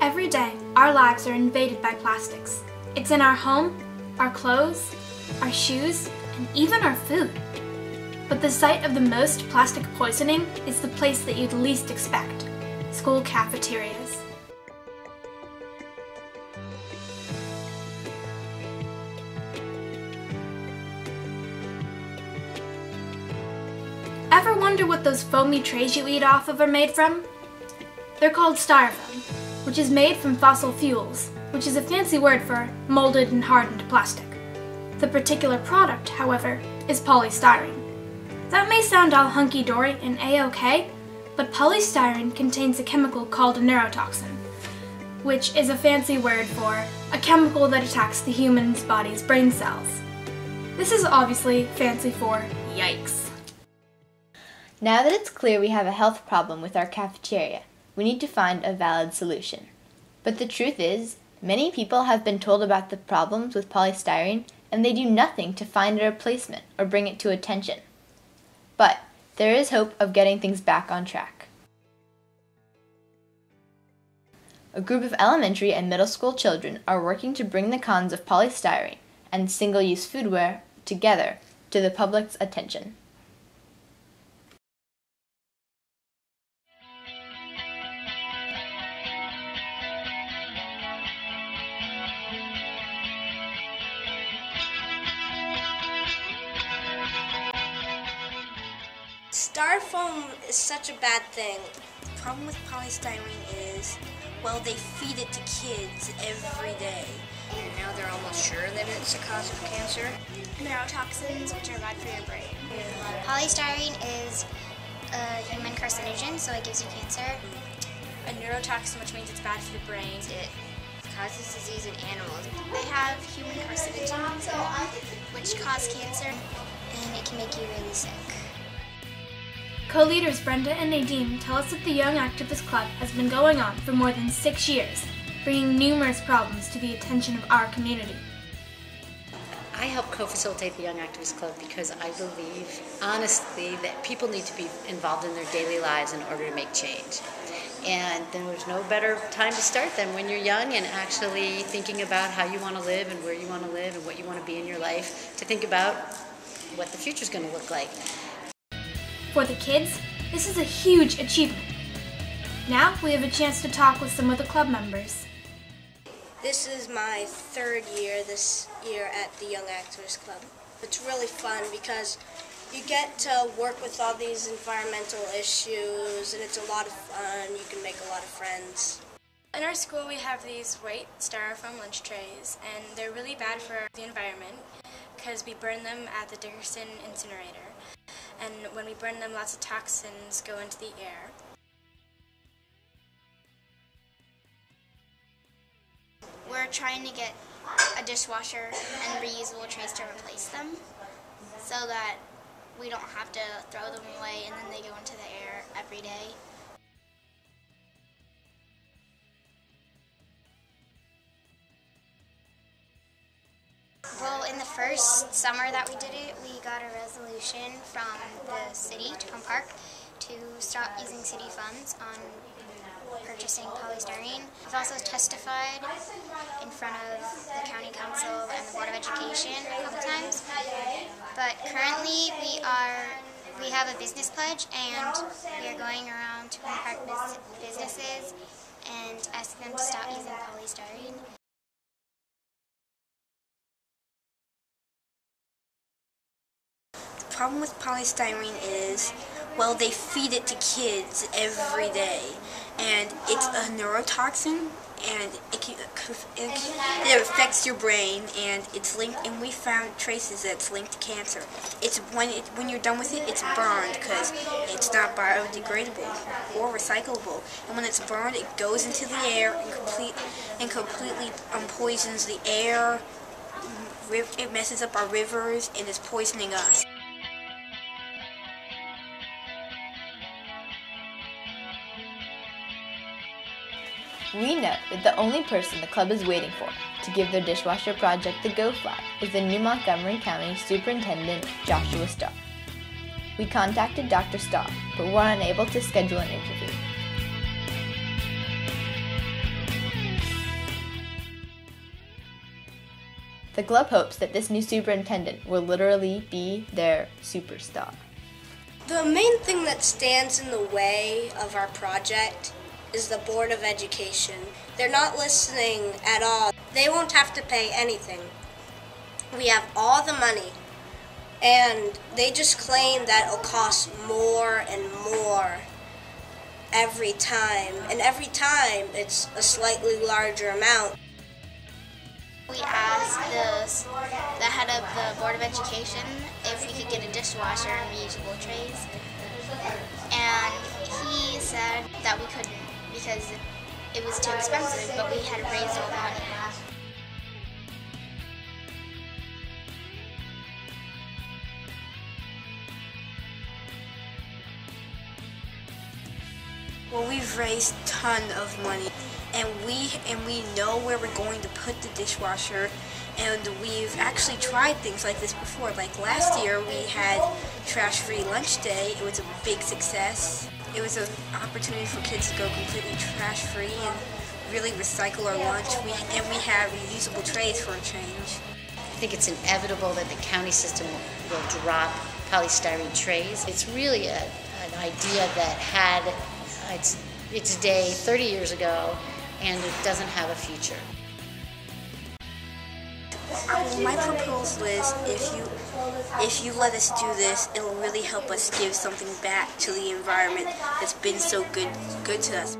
Every day, our lives are invaded by plastics. It's in our home, our clothes, our shoes, and even our food. But the site of the most plastic poisoning is the place that you'd least expect: school cafeterias. Ever wonder what those foamy trays you eat off of are made from? They're called styrofoam, which is made from fossil fuels, which is a fancy word for molded and hardened plastic. The particular product, however, is polystyrene. That may sound all hunky-dory and a-okay, but polystyrene contains a chemical called a neurotoxin, which is a fancy word for a chemical that attacks the human body's brain cells. This is obviously fancy for yikes. Now that it's clear we have a health problem with our cafeteria, we need to find a valid solution. But the truth is, many people have been told about the problems with polystyrene and they do nothing to find a replacement or bring it to attention. But there is hope of getting things back on track. A group of elementary and middle school children are working to bring the cons of polystyrene and single-use foodware together to the public's attention. Styrofoam is such a bad thing. The problem with polystyrene is, well, they feed it to kids every day. And now they're almost sure that it's a cause of cancer. Neurotoxins, which are bad for your brain. Polystyrene is a human carcinogen, so it gives you cancer. A neurotoxin, which means it's bad for the brain. It causes disease in animals. They have human carcinogens, which cause cancer, and it can make you really sick. Co-leaders Brenda and Nadine tell us that the Young Activist Club has been going on for more than 6 years, bringing numerous problems to the attention of our community. I help co-facilitate the Young Activist Club because I believe, honestly, that people need to be involved in their daily lives in order to make change. And then there's no better time to start than when you're young and actually thinking about how you want to live and where you want to live and what you want to be in your life, to think about what the future's going to look like. For the kids, this is a huge achievement. Now we have a chance to talk with some of the club members. This is my third year this year at the Young Activist Club. It's really fun because you get to work with all these environmental issues and it's a lot of fun. You can make a lot of friends. In our school we have these white styrofoam lunch trays, and they're really bad for the environment because we burn them at the Dickerson incinerator. And when we burn them, lots of toxins go into the air. We're trying to get a dishwasher and reusable trays to replace them so that we don't have to throw them away and then they go into the air every day. Well, in the first summer that we did it, we got a resolution from the city, Tacoma Park, to stop using city funds on purchasing polystyrene. We've also testified in front of the County Council and the Board of Education a couple times. But currently we have a business pledge and we are going around Tacoma Park businesses and asking them to stop using polystyrene. The problem with polystyrene is, well, they feed it to kids every day, and it's a neurotoxin, and it affects your brain, and it's linked. And we found traces that's linked to cancer. It's when you're done with it, it's burned because it's not biodegradable or recyclable. And when it's burned, it goes into the air and completely poisons the air. It messes up our rivers and is poisoning us. We know that the only person the club is waiting for to give their dishwasher project the go fly is the new Montgomery County Superintendent, Joshua Starr. We contacted Dr. Starr, but were unable to schedule an interview. The club hopes that this new superintendent will literally be their superstar. The main thing that stands in the way of our project is the Board of Education. They're not listening at all. They won't have to pay anything. We have all the money, and they just claim that it'll cost more and more every time. And every time it's a slightly larger amount. We asked the head of the Board of Education if we could get a dishwasher and reusable trays, and he said that we couldn't because it was too expensive, but we had raised all the money. Well, we've raised a ton of money, and we know where we're going to put the dishwasher, and we've actually tried things like this before. Like last year, we had trash-free lunch day. It was a big success. It was an opportunity for kids to go completely trash-free and really recycle our lunch. We have reusable trays for a change. I think it's inevitable that the county system will drop polystyrene trays. It's really an idea that had its day 30 years ago, and it doesn't have a future. My proposal is if you let us do this, it'll really help us give something back to the environment that's been so good to us.